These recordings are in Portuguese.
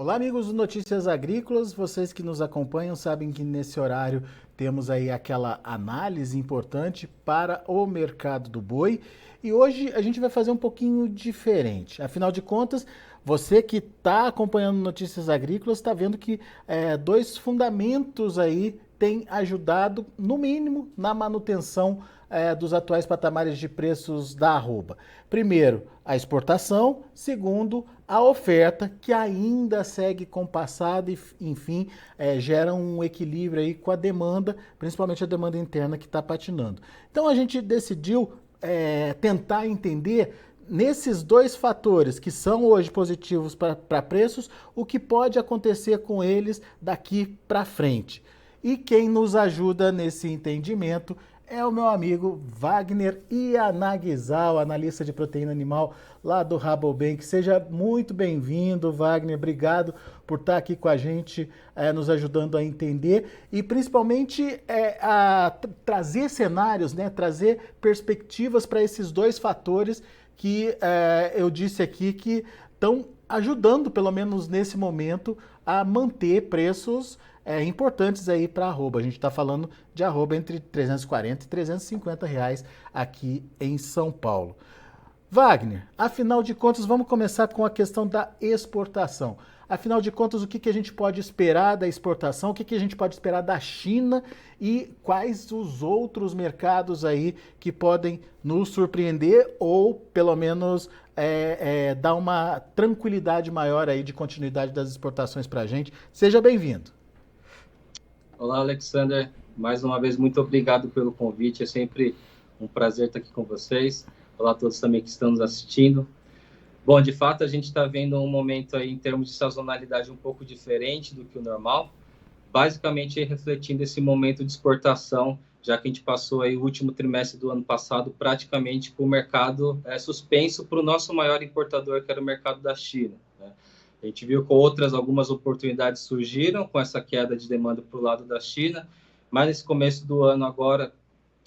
Olá, amigos do Notícias Agrícolas. Vocês que nos acompanham sabem que nesse horário temos aí aquela análise importante para o mercado do boi. E hoje a gente vai fazer um pouquinho diferente. Afinal de contas, você que está acompanhando Notícias Agrícolas está vendo que dois fundamentos aí têm ajudado, no mínimo, na manutenção dos atuais patamares de preços da arroba. Primeiro, a exportação. Segundo, a oferta, que ainda segue compassada e, enfim, gera um equilíbrio aí com a demanda, principalmente a demanda interna que está patinando. Então a gente decidiu tentar entender nesses dois fatores que são hoje positivos para preços, o que pode acontecer com eles daqui para frente. E quem nos ajuda nesse entendimento é o meu amigo Wagner Yanagisawa, analista de proteína animal lá do Rabobank. Seja muito bem-vindo, Wagner. Obrigado por estar aqui com a gente, nos ajudando a entender e principalmente a trazer cenários, né? Trazer perspectivas para esses dois fatores que eu disse aqui que estão ajudando, pelo menos nesse momento, a manter preços importantes aí para arroba. A gente está falando de arroba entre 340 e 350 reais aqui em São Paulo. Wagner, afinal de contas, vamos começar com a questão da exportação. Afinal de contas, o que a gente pode esperar da exportação? O que a gente pode esperar da China e quais os outros mercados aí que podem nos surpreender ou, pelo menos, dar uma tranquilidade maior aí de continuidade das exportações para a gente? Seja bem-vindo. Olá, Alexander. Mais uma vez, muito obrigado pelo convite. É sempre um prazer estar aqui com vocês. Olá a todos também que estão nos assistindo. Bom, de fato, a gente está vendo um momento aí em termos de sazonalidade um pouco diferente do que o normal, basicamente refletindo esse momento de exportação, já que a gente passou aí o último trimestre do ano passado praticamente com o mercado suspenso para o nosso maior importador, que era o mercado da China, né? A gente viu que algumas oportunidades surgiram com essa queda de demanda para o lado da China, mas nesse começo do ano agora,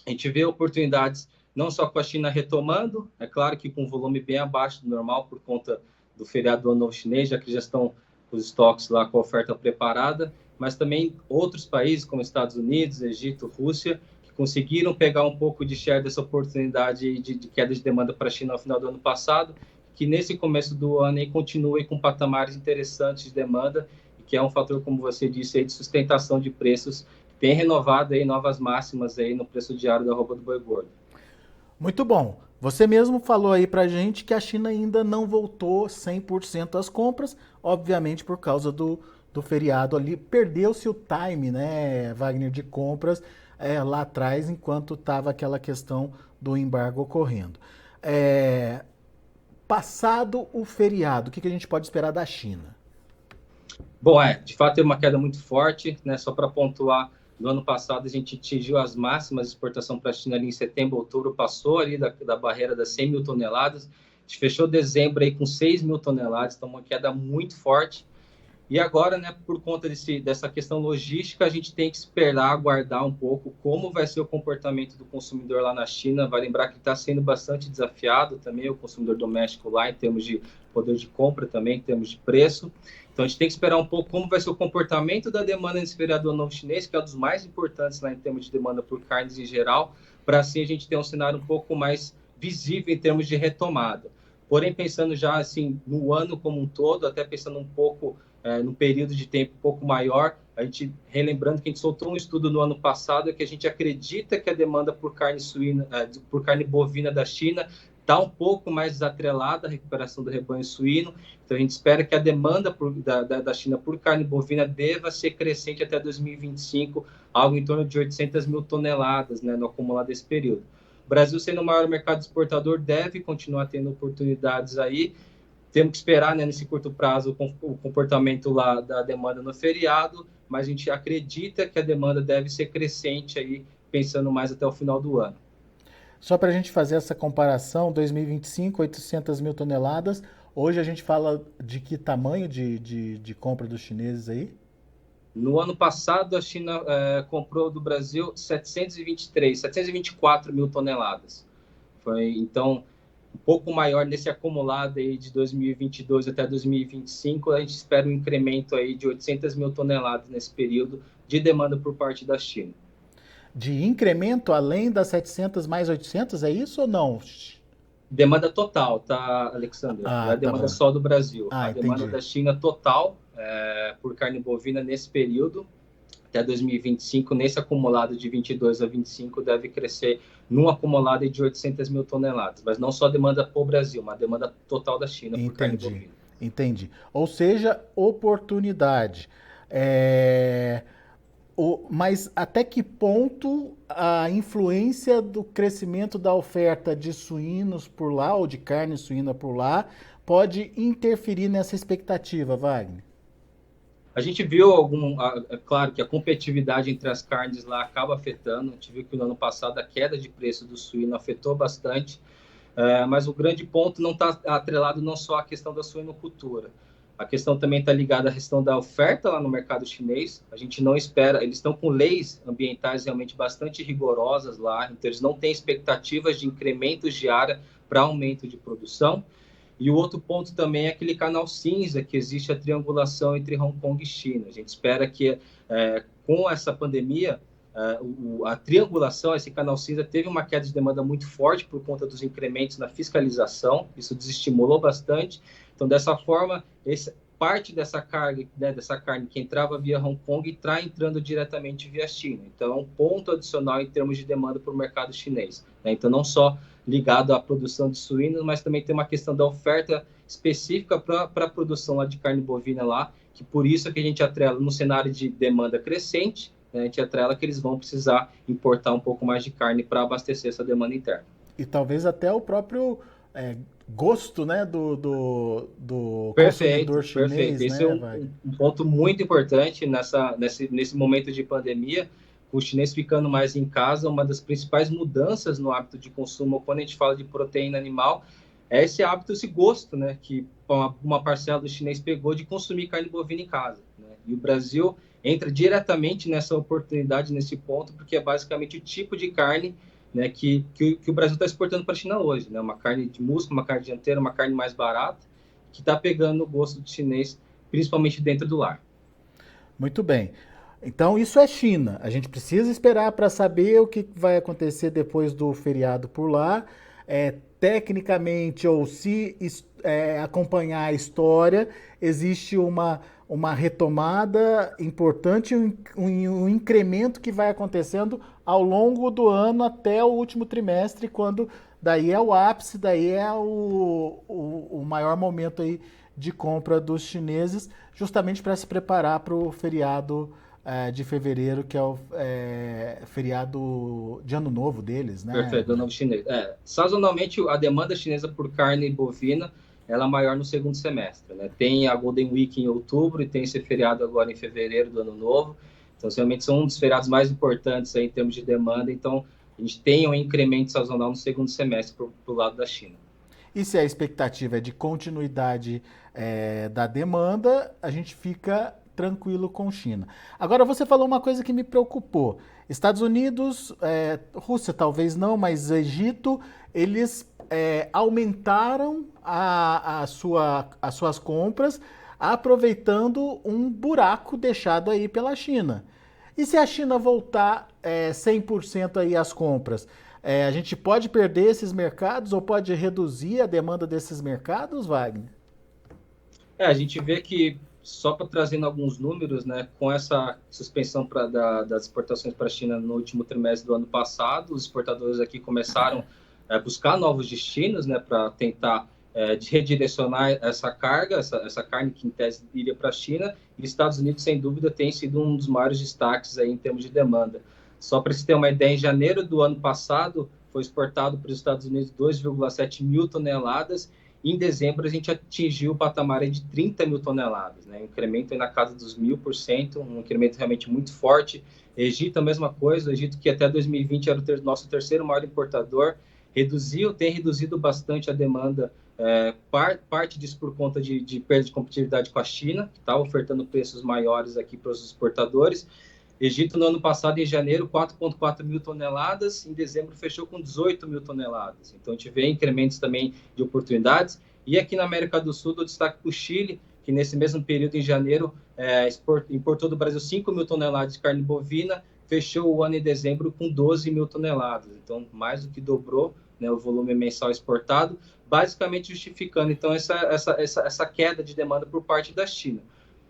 a gente vê oportunidades não só com a China retomando, é claro que com um volume bem abaixo do normal por conta do feriado do Ano Novo Chinês, já que já estão os estoques lá com a oferta preparada, mas também outros países como Estados Unidos, Egito, Rússia, que conseguiram pegar um pouco de share dessa oportunidade de queda de demanda para a China no final do ano passado, que nesse começo do ano aí continue com patamares interessantes de demanda, que é um fator, como você disse, aí, de sustentação de preços, que tem renovado aí novas máximas aí no preço diário da arroba do boi gordo. Muito bom. Você mesmo falou aí pra gente que a China ainda não voltou 100% às compras, obviamente por causa do feriado ali. Perdeu-se o time, né, Wagner, de compras lá atrás, enquanto estava aquela questão do embargo ocorrendo. Passado o feriado, o que a gente pode esperar da China? Bom, de fato, teve uma queda muito forte, né? Só para pontuar, no ano passado a gente atingiu as máximas de exportação para a China ali em setembro, outubro, passou ali da barreira das 100 mil toneladas. A gente fechou dezembro aí com 6 mil toneladas, então uma queda muito forte. E agora, né, por conta dessa questão logística, a gente tem que esperar, aguardar um pouco como vai ser o comportamento do consumidor lá na China. Vai lembrar que está sendo bastante desafiado também o consumidor doméstico lá, em termos de poder de compra também, em termos de preço. Então, a gente tem que esperar um pouco como vai ser o comportamento da demanda nesse feriado do Ano Novo Chinês, que é um dos mais importantes lá em termos de demanda por carnes em geral, para assim a gente ter um cenário um pouco mais visível em termos de retomada. Porém, pensando já assim no ano como um todo, até pensando um pouco num período de tempo um pouco maior, a gente relembrando que a gente soltou um estudo no ano passado que a gente acredita que a demanda por carne suína, por carne bovina da China está um pouco mais desatrelada à recuperação do rebanho suíno. Então a gente espera que a demanda da China por carne bovina deva ser crescente até 2025, algo em torno de 800 mil toneladas, né, no acumulado desse período. O Brasil, sendo o maior mercado exportador, deve continuar tendo oportunidades aí. Temos que esperar, né, nesse curto prazo o comportamento lá da demanda no feriado, mas a gente acredita que a demanda deve ser crescente aí, pensando mais até o final do ano. Só para a gente fazer essa comparação, 2025, 800 mil toneladas. Hoje a gente fala de que tamanho de compra dos chineses aí? No ano passado, a China comprou do Brasil 724 mil toneladas. Então, um pouco maior nesse acumulado aí de 2022 até 2025, a gente espera um incremento aí de 800 mil toneladas nesse período de demanda por parte da China. De incremento além das 700 mais 800, é isso ou não? Demanda total, tá, Alexandre? Não é Tá demanda bom. só do Brasil. A demanda Entendi. da China total por carne bovina nesse período, até 2025, nesse acumulado de 22 a 25, deve crescer num acumulado de 800 mil toneladas. Mas não só demanda para o Brasil, mas demanda total da China por carne Entendi. bovina. Entendi. Ou seja, oportunidade. É, mas até que ponto a influência do crescimento da oferta de suínos por lá, ou de carne suína por lá, pode interferir nessa expectativa, Wagner? A gente viu claro que a competitividade entre as carnes lá acaba afetando. A gente viu que no ano passado a queda de preço do suíno afetou bastante, mas o grande ponto não está atrelado não só à questão da suinocultura. A questão também está ligada à questão da oferta lá no mercado chinês. A gente não espera, eles estão com leis ambientais realmente bastante rigorosas lá, então eles não têm expectativas de incrementos de área para aumento de produção. E o outro ponto também é aquele canal cinza, que existe a triangulação entre Hong Kong e China. A gente espera que, com essa pandemia, a triangulação, esse canal cinza, teve uma queda de demanda muito forte por conta dos incrementos na fiscalização. Isso desestimulou bastante. Então, dessa forma, parte dessa carga, né, dessa carne que entrava via Hong Kong está entrando diretamente via China. Então, é um ponto adicional em termos de demanda para o mercado chinês, né? Então, não só ligado à produção de suínos, mas também tem uma questão da oferta específica para a produção lá de carne bovina lá, que por isso é que a gente atrela no cenário de demanda crescente, né, a gente atrela que eles vão precisar importar um pouco mais de carne para abastecer essa demanda interna. E talvez até o próprio gosto, né, do Perfeito, consumidor perfeito. chinês, Esse é né, Wagner? um ponto muito importante nesse momento de pandemia, o chinês ficando mais em casa. Uma das principais mudanças no hábito de consumo, quando a gente fala de proteína animal, é esse hábito, esse gosto, né, que uma parcela do chinês pegou de consumir carne bovina em casa, né? E o Brasil entra diretamente nessa oportunidade, nesse ponto, porque é basicamente o tipo de carne, né, que o Brasil está exportando para a China hoje, né? Uma carne de músculo, uma carne dianteira, uma carne mais barata, que está pegando o gosto do chinês, principalmente dentro do lar. Muito bem. Então, isso é China. A gente precisa esperar para saber o que vai acontecer depois do feriado por lá. Tecnicamente, ou se acompanhar a história, existe uma retomada importante, um incremento que vai acontecendo ao longo do ano até o último trimestre, quando daí é o ápice, daí é o maior momento aí de compra dos chineses, justamente para se preparar para o feriado de fevereiro, que é o feriado de ano novo deles, né? Perfeito, do novo chinês. Sazonalmente, a demanda chinesa por carne bovina ela é maior no segundo semestre, né? Tem a Golden Week em outubro e tem esse feriado agora em fevereiro do ano novo. Então, realmente são um dos feriados mais importantes aí em termos de demanda. Então, a gente tem um incremento sazonal no segundo semestre para o lado da China. E se a expectativa é de continuidade da demanda, a gente fica tranquilo com China. Agora, você falou uma coisa que me preocupou. Estados Unidos, Rússia talvez não, mas Egito, eles aumentaram as suas compras, aproveitando um buraco deixado aí pela China. E se a China voltar 100% aí as compras, a gente pode perder esses mercados ou pode reduzir a demanda desses mercados, Wagner? A gente vê que, só para trazendo alguns números, né, com essa suspensão das exportações para a China no último trimestre do ano passado, os exportadores aqui começaram a buscar novos destinos, né, para tentar redirecionar essa carga, essa carne que em tese iria para a China, e os Estados Unidos, sem dúvida, tem sido um dos maiores destaques aí em termos de demanda. Só para se ter uma ideia, em janeiro do ano passado, foi exportado para os Estados Unidos 2,7 mil toneladas. Em dezembro, a gente atingiu o patamar de 30 mil toneladas, né? Um incremento na casa dos 1000%, um incremento realmente muito forte. Egito, a mesma coisa. O Egito, que até 2020 era o nosso terceiro maior importador, tem reduzido bastante a demanda. Parte disso por conta de perda de competitividade com a China, que está ofertando preços maiores aqui para os exportadores. Egito, no ano passado, em janeiro, 4,4 mil toneladas, em dezembro fechou com 18 mil toneladas. Então, a gente vê incrementos também de oportunidades. E aqui na América do Sul, eu destaque para o Chile, que nesse mesmo período, em janeiro, importou do Brasil 5 mil toneladas de carne bovina, fechou o ano em dezembro com 12 mil toneladas. Então, mais do que dobrou, né, o volume mensal exportado, basicamente justificando, então, essa queda de demanda por parte da China.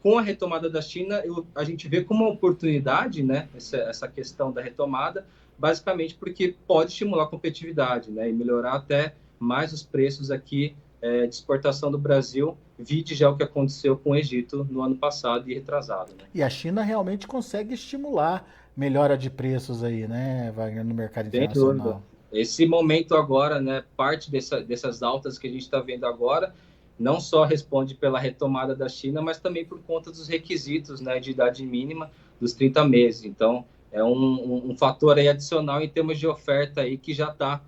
Com a retomada da China, a gente vê como uma oportunidade, né, essa questão da retomada, basicamente porque pode estimular a competitividade, né, e melhorar até mais os preços aqui de exportação do Brasil, vide já o que aconteceu com o Egito no ano passado e retrasado. Né? E a China realmente consegue estimular melhora de preços aí, né, Wagner, no mercado Sem dúvida. internacional. Esse momento agora, né, parte dessas altas que a gente está vendo agora, não só responde pela retomada da China, mas também por conta dos requisitos, né, de idade mínima dos 30 meses. Então, é um fator aí adicional em termos de oferta aí que já está,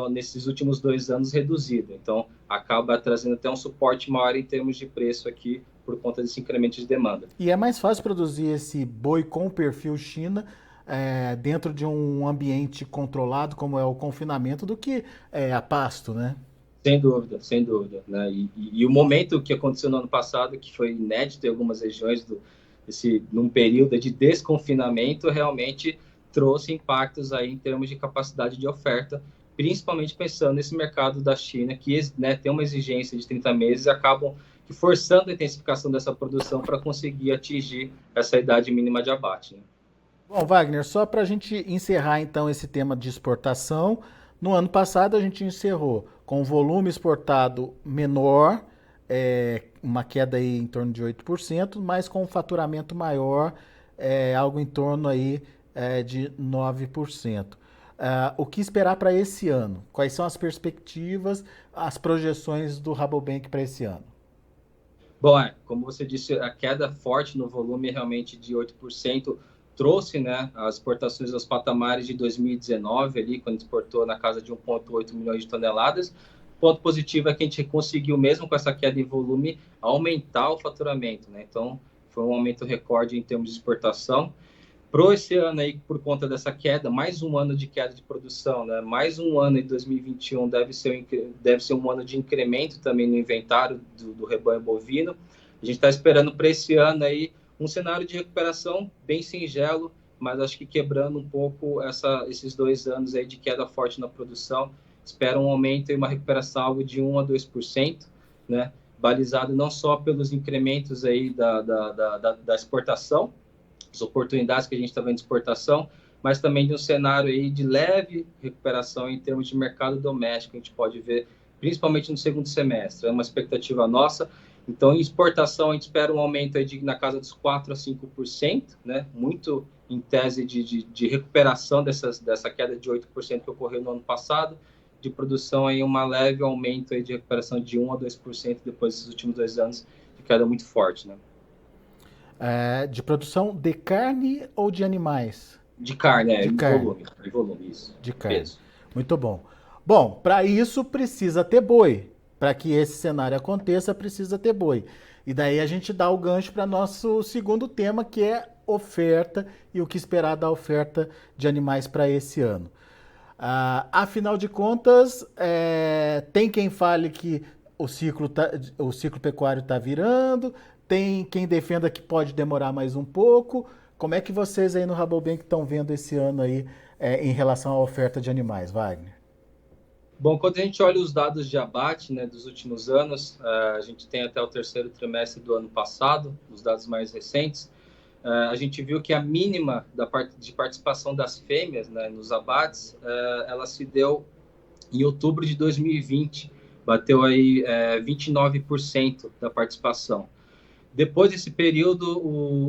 nesses últimos 2 anos, reduzido. Então, acaba trazendo até um suporte maior em termos de preço aqui por conta desse incremento de demanda. E é mais fácil produzir esse boi com perfil China dentro de um ambiente controlado, como é o confinamento, do que a pasto, né? Sem dúvida, né? E o momento que aconteceu no ano passado, que foi inédito em algumas regiões, num período de desconfinamento, realmente trouxe impactos aí em termos de capacidade de oferta, principalmente pensando nesse mercado da China, que, né, tem uma exigência de 30 meses e acabam forçando a intensificação dessa produção para conseguir atingir essa idade mínima de abate. Né? Bom, Wagner, só para a gente encerrar então esse tema de exportação, no ano passado a gente encerrou com volume exportado menor, uma queda aí em torno de 8%, mas com um faturamento maior, algo em torno aí de 9%. O que esperar para esse ano? Quais são as perspectivas, as projeções do Rabobank para esse ano? Bom, como você disse, a queda forte no volume realmente de 8% trouxe, né, as exportações aos patamares de 2019, ali, quando exportou na casa de 1,8 milhões de toneladas. Ponto positivo é que a gente conseguiu, mesmo com essa queda em volume, aumentar o faturamento. Né? Então, foi um aumento recorde em termos de exportação. Para esse ano aí, por conta dessa queda, mais um ano de queda de produção, né? Mais um ano em 2021 deve ser um ano de incremento também no inventário do rebanho bovino. A gente está esperando para esse ano aí um cenário de recuperação bem singelo, mas acho que quebrando um pouco esses 2 anos aí de queda forte na produção. Espera um aumento e uma recuperação algo de 1 a 2%, né? Balizado não só pelos incrementos aí da exportação, as oportunidades que a gente está vendo de exportação, mas também de um cenário aí de leve recuperação em termos de mercado doméstico, a gente pode ver, principalmente no segundo semestre. É uma expectativa nossa. Então, em exportação, a gente espera um aumento aí na casa dos 4 a 5%, né? Muito em tese de recuperação dessa queda de 8% que ocorreu no ano passado. De produção, aí uma leve aumento aí de recuperação de 1 a 2% depois desses últimos 2 anos de queda muito forte, né? De produção de carne ou de animais? De carne, De carne. de volume, isso. De carne. Peso. Muito bom. Bom, para isso precisa ter boi. Para que esse cenário aconteça, precisa ter boi. E daí a gente dá o gancho para nosso segundo tema, que é oferta e o que esperar da oferta de animais para esse ano. Afinal de contas, tem quem fale que o ciclo pecuário está virando, tem quem defenda que pode demorar mais um pouco. Como é que vocês aí no Rabobank estão vendo esse ano aí em relação à oferta de animais, Wagner? Bom, quando a gente olha os dados de abate, né, dos últimos anos, a gente tem até o terceiro trimestre do ano passado, os dados mais recentes, a gente viu que a mínima de participação das fêmeas, né, nos abates, ela se deu em outubro de 2020, bateu aí 29% da participação. Depois desse período,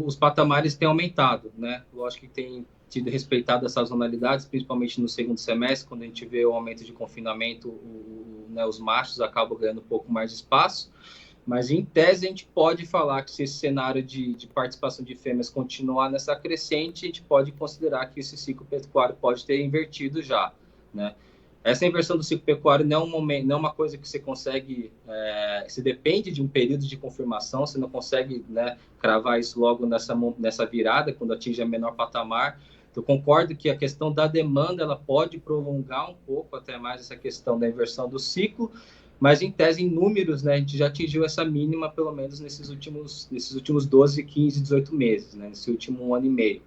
os patamares têm aumentado, né? Lógico que tem tido respeitado as sazonalidades, principalmente no segundo semestre, quando a gente vê o aumento de confinamento, né, os machos acabam ganhando um pouco mais de espaço. Mas, em tese, a gente pode falar que se esse cenário de participação de fêmeas continuar nessa crescente, a gente pode considerar que esse ciclo pecuário pode ter invertido já, né? Essa inversão do ciclo pecuário não é um momento, não é uma coisa que você consegue, se depende de um período de confirmação, você não consegue, né, cravar isso logo nessa virada, quando atinge a menor patamar. Eu concordo que a questão da demanda ela pode prolongar um pouco até mais essa questão da inversão do ciclo, mas em tese, em números, né, a gente já atingiu essa mínima pelo menos nesses últimos 12, 15, 18 meses, né, nesse último 1 ano e meio.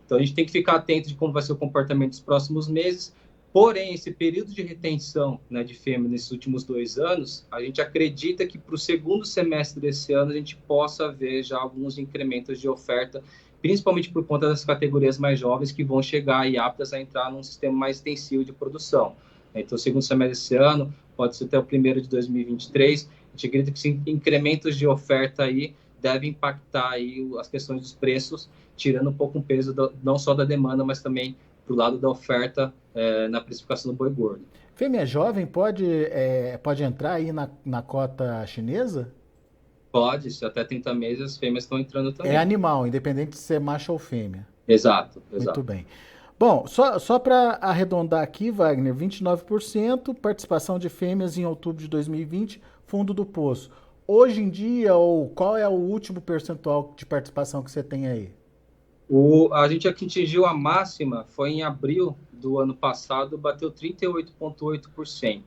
Então a gente tem que ficar atento de como vai ser o comportamento dos próximos meses. Porém, esse período de retenção, né, de fêmea nesses últimos 2 anos, a gente acredita que para o segundo semestre desse ano a gente possa ver já alguns incrementos de oferta, principalmente por conta das categorias mais jovens que vão chegar e aptas a entrar num sistema mais intensivo de produção. Então, o segundo semestre desse ano, pode ser até o primeiro de 2023, a gente acredita que sim, incrementos de oferta aí devem impactar aí as questões dos preços, tirando um pouco o peso não só da demanda, mas também para o lado da oferta na precificação do boi gordo. Fêmea jovem pode entrar aí na cota chinesa? Pode, se até 30 meses as fêmeas estão entrando também. É animal, independente de ser macho ou fêmea. Exato. Muito bem. Bom, só para arredondar aqui, Wagner, 29%, participação de fêmeas em outubro de 2020, fundo do poço. Hoje em dia, ou qual é o último percentual de participação que você tem aí? A gente atingiu a máxima, foi em abril do ano passado, bateu 38,8%.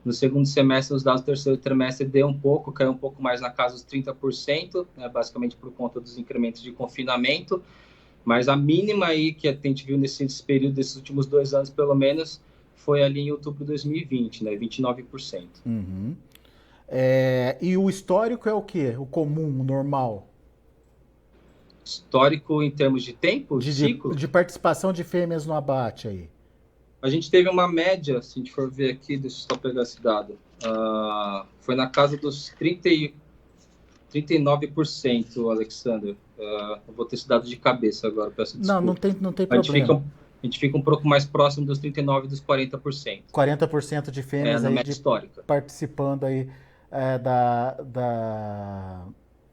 No segundo semestre, os dados do terceiro trimestre deu um pouco, caiu um pouco mais na casa dos 30%, né, basicamente por conta dos incrementos de confinamento. Mas a mínima aí que a gente viu nesse período, desses últimos 2 anos, pelo menos, foi ali em outubro de 2020, né, 29%. Uhum. E o histórico é o quê? O comum, o normal? Histórico em termos de tempo, de ciclo? De participação de fêmeas no abate aí. A gente teve uma média, se a gente for ver aqui, deixa eu só pegar esse dado, foi na casa dos 39%, Alexander. Eu vou ter esse dado de cabeça agora, peço desculpa. Não tem problema. A gente fica um pouco mais próximo dos 39% e dos 40%. 40% de fêmeas na aí média histórica. Participando aí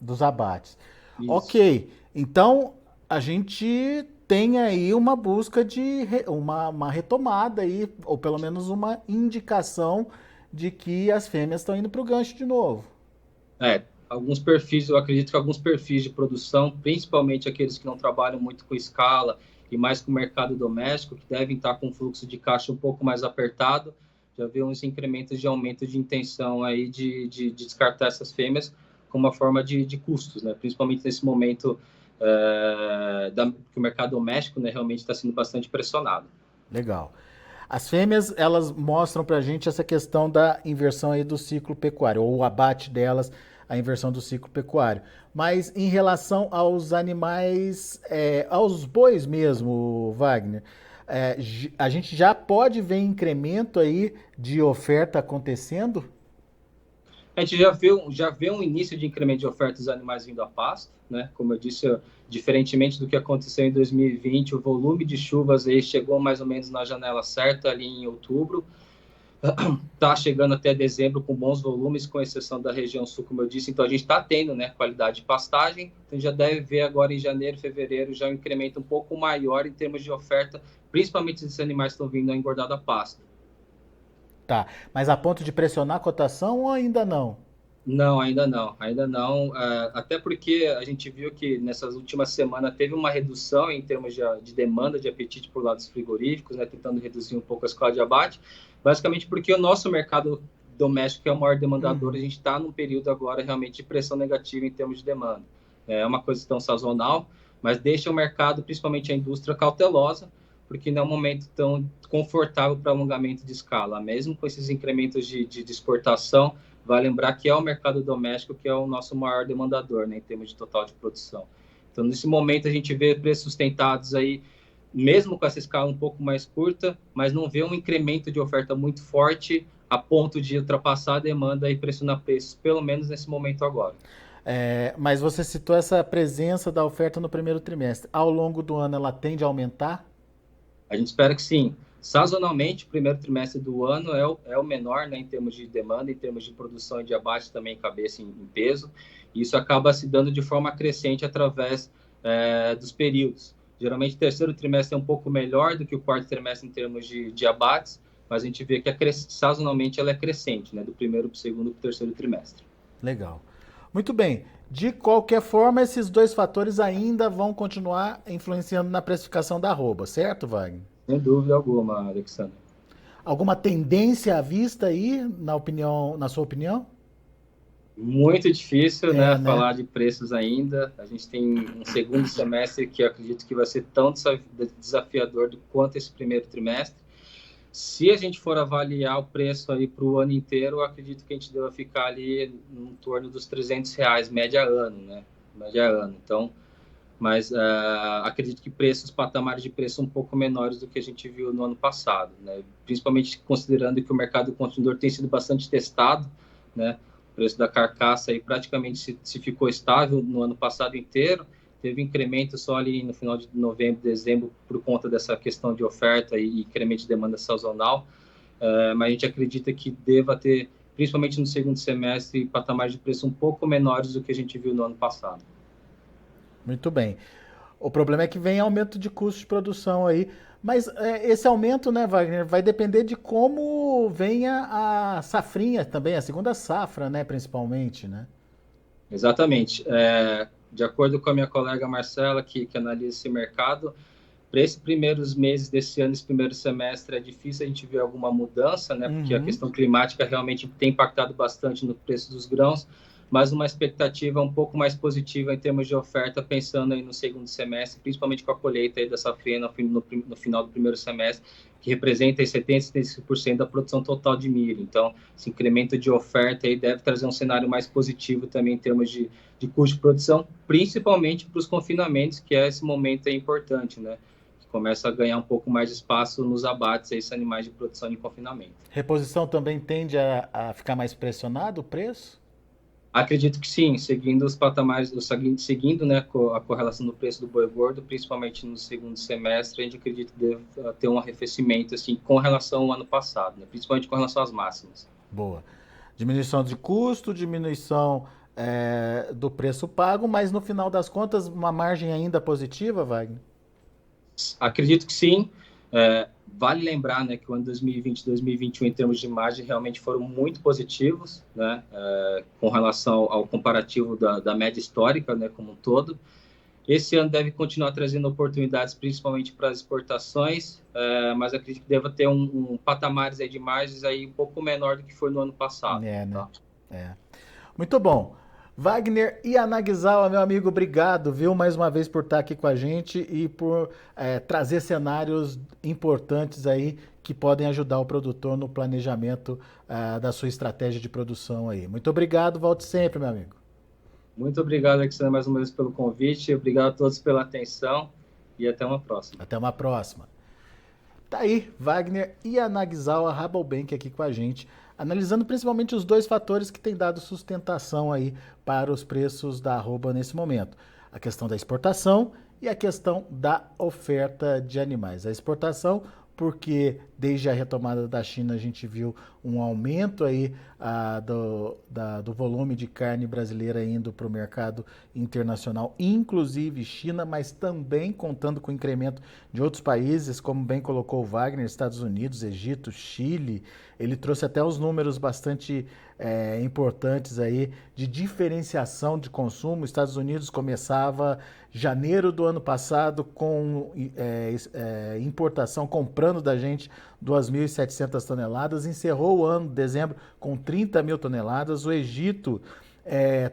dos abates. Isso. Ok, então a gente tem aí uma busca de uma retomada aí, ou pelo menos uma indicação de que as fêmeas estão indo para o gancho de novo. Alguns perfis, eu acredito que alguns perfis de produção, principalmente aqueles que não trabalham muito com escala e mais com o mercado doméstico, que devem estar com um fluxo de caixa um pouco mais apertado, já vê uns incrementos de aumento de intenção aí de descartar essas fêmeas como uma forma de custos, né? Principalmente nesse momento que o mercado doméstico, né, realmente está sendo bastante pressionado. Legal. As fêmeas, elas mostram para a gente essa questão da inversão aí do ciclo pecuário, ou o abate delas, a inversão do ciclo pecuário. Mas em relação aos animais, aos bois mesmo, Wagner, a gente já pode ver incremento aí de oferta acontecendo? A gente já vê um início de incremento de oferta dos animais vindo a pasto, né? Como eu disse, diferentemente do que aconteceu em 2020, o volume de chuvas aí chegou mais ou menos na janela certa, ali em outubro. Está chegando até dezembro com bons volumes, com exceção da região sul, como eu disse. Então, a gente está tendo, né, qualidade de pastagem. Então, já deve ver agora em janeiro, fevereiro, já um incremento um pouco maior em termos de oferta, principalmente se esses animais estão vindo a engordar da pasta. Tá, mas a ponto de pressionar a cotação ou ainda não? Não, ainda não. Até porque a gente viu que nessas últimas semanas teve uma redução em termos de demanda, de apetite por lados frigoríficos, né, tentando reduzir um pouco a escala de abate, basicamente porque o nosso mercado doméstico, que é o maior demandador, a gente está num período agora realmente de pressão negativa em termos de demanda. É uma coisa tão sazonal, mas deixa o mercado, principalmente a indústria, cautelosa, porque não é um momento tão confortável para alongamento de escala. Mesmo com esses incrementos de exportação, vai lembrar que é o mercado doméstico que é o nosso maior demandador, né, em termos de total de produção. Então, nesse momento, a gente vê preços sustentados aí, mesmo com essa escala um pouco mais curta, mas não vê um incremento de oferta muito forte a ponto de ultrapassar a demanda e pressionar preços, pelo menos nesse momento agora. Mas você citou essa presença da oferta no primeiro trimestre. Ao longo do ano, ela tende a aumentar? A gente espera que sim. Sazonalmente, o primeiro trimestre do ano é o menor, né, em termos de demanda, em termos de produção e de abate também, cabeça em peso. E isso acaba se dando de forma crescente através dos períodos. Geralmente, o terceiro trimestre é um pouco melhor do que o quarto trimestre em termos de abates, mas a gente vê que sazonalmente ela é crescente, né, do primeiro para o segundo para o terceiro trimestre. Legal. Muito bem. De qualquer forma, esses dois fatores ainda vão continuar influenciando na precificação da arroba, certo, Wagner? Sem dúvida alguma, Alexandre. Alguma tendência à vista aí, na sua opinião? Muito difícil, né, Né? falar de preços ainda. A gente tem um segundo semestre que eu acredito que vai ser tão desafiador quanto esse primeiro trimestre. Se a gente for avaliar o preço aí para o ano inteiro, eu acredito que a gente deva ficar ali em torno dos R$ 300, média ano, né? Média ano. Então, mas acredito que patamares de preço um pouco menores do que a gente viu no ano passado, né? Principalmente considerando que o mercado consumidor tem sido bastante testado, né? O preço da carcaça aí praticamente se ficou estável no ano passado inteiro, teve incremento só ali no final de novembro, dezembro, por conta dessa questão de oferta e incremento de demanda sazonal, mas a gente acredita que deva ter, principalmente no segundo semestre, patamares de preço um pouco menores do que a gente viu no ano passado. Muito bem. O problema é que vem aumento de custo de produção aí. Mas esse aumento, né, Wagner, vai depender de como venha a safrinha também, a segunda safra, né, principalmente, né? Exatamente. De acordo com a minha colega Marcela, que analisa esse mercado, para esses primeiros meses desse ano, esse primeiro semestre, é difícil a gente ver alguma mudança, né? Porque a Uhum. questão climática realmente tem impactado bastante no preço dos grãos, mas uma expectativa um pouco mais positiva em termos de oferta, pensando aí no segundo semestre, principalmente com a colheita aí da safrinha no final do primeiro semestre, que representa aí 70-75% da produção total de milho. Então, esse incremento de oferta aí deve trazer um cenário mais positivo também em termos de custo de produção, principalmente para os confinamentos, que é esse momento aí importante, né? Começa a ganhar um pouco mais de espaço nos abates, esses animais de produção de confinamento. Reposição também tende a ficar mais pressionado o preço? Acredito que sim, seguindo os patamares, seguindo, né, a correlação do preço do boi gordo, principalmente no segundo semestre, a gente acredita que deve ter um arrefecimento assim, com relação ao ano passado, né, principalmente com relação às máximas. Boa. Diminuição de custo, diminuição do preço pago, mas no final das contas, uma margem ainda positiva, Wagner? Acredito que sim. Vale lembrar, né, que o ano 2020 e 2021, em termos de margem, realmente foram muito positivos, né, com relação ao comparativo da média histórica, né, como um todo. Esse ano deve continuar trazendo oportunidades, principalmente para as exportações, mas acredito que deva ter patamares aí de margens aí um pouco menor do que foi no ano passado. É, né? Tá? É. Muito bom. Wagner Yanagisawa, meu amigo, obrigado, viu, mais uma vez por estar aqui com a gente e por trazer cenários importantes aí que podem ajudar o produtor no planejamento da sua estratégia de produção aí. Muito obrigado, volte sempre, meu amigo. Muito obrigado, Alexandre, mais uma vez pelo convite. Obrigado a todos pela atenção e até uma próxima. Até uma próxima. Tá aí, Wagner Yanagisawa Rabobank aqui com a gente, analisando principalmente os dois fatores que têm dado sustentação aí para os preços da arroba nesse momento. A questão da exportação e a questão da oferta de animais. A exportação, porque desde a retomada da China a gente viu um aumento aí do volume de carne brasileira indo para o mercado internacional, inclusive China, mas também contando com o incremento de outros países, como bem colocou o Wagner, Estados Unidos, Egito, Chile. Ele trouxe até os números bastante importantes aí de diferenciação de consumo. Estados Unidos começava janeiro do ano passado com importação, comprando da gente 2.700 toneladas, encerrou o ano, dezembro, com 30 mil toneladas. O Egito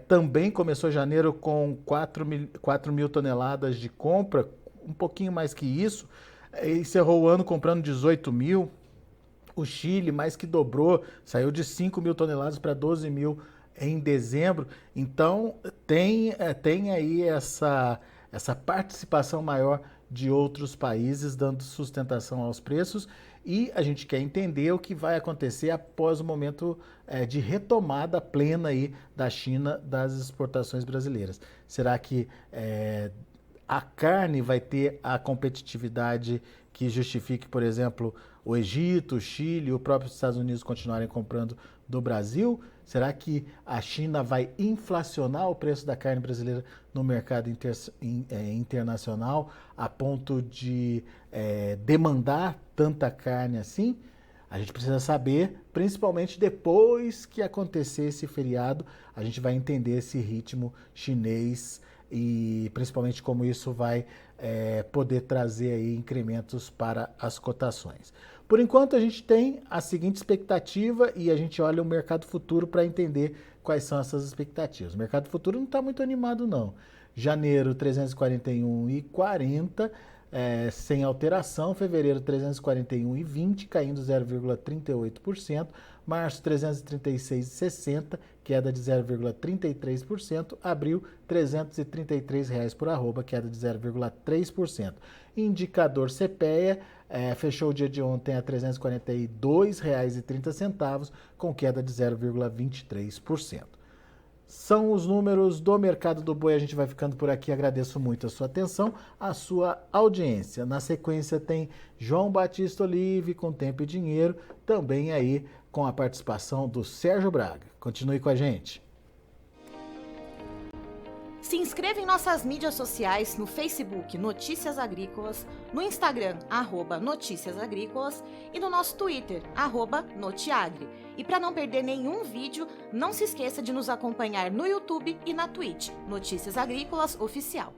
também começou janeiro com 4 mil toneladas de compra, um pouquinho mais que isso, encerrou o ano comprando 18 mil. O Chile mais que dobrou, saiu de 5 mil toneladas para 12 mil em dezembro. Então tem aí essa participação maior de outros países dando sustentação aos preços, e a gente quer entender o que vai acontecer após o momento de retomada plena aí da China das exportações brasileiras. Será que a carne vai ter a competitividade que justifique, por exemplo, o Egito, o Chile e o próprio Estados Unidos continuarem comprando do Brasil? Será que a China vai inflacionar o preço da carne brasileira no mercado internacional a ponto de demandar tanta carne assim? A gente precisa saber, principalmente depois que acontecer esse feriado, a gente vai entender esse ritmo chinês e principalmente como isso vai poder trazer aí incrementos para as cotações. Por enquanto a gente tem a seguinte expectativa e a gente olha o mercado futuro para entender quais são essas expectativas. O mercado futuro não está muito animado não. Janeiro 341,40 sem alteração, fevereiro 341,20, caindo 0,38%, março 336,60, queda de 0,33%, abril R$333 por arroba, queda de 0,3%. Indicador CPEA fechou o dia de ontem a R$ 342,30, com queda de 0,23%. São os números do mercado do boi. A gente vai ficando por aqui. Agradeço muito a sua atenção, a sua audiência. Na sequência tem João Batista Olive com Tempo e Dinheiro, também aí com a participação do Sérgio Braga. Continue com a gente. Se inscreva em nossas mídias sociais, no Facebook Notícias Agrícolas, no Instagram @Notícias Agrícolas e no nosso Twitter @Notiagre. E para não perder nenhum vídeo, não se esqueça de nos acompanhar no YouTube e na Twitch, Notícias Agrícolas Oficial.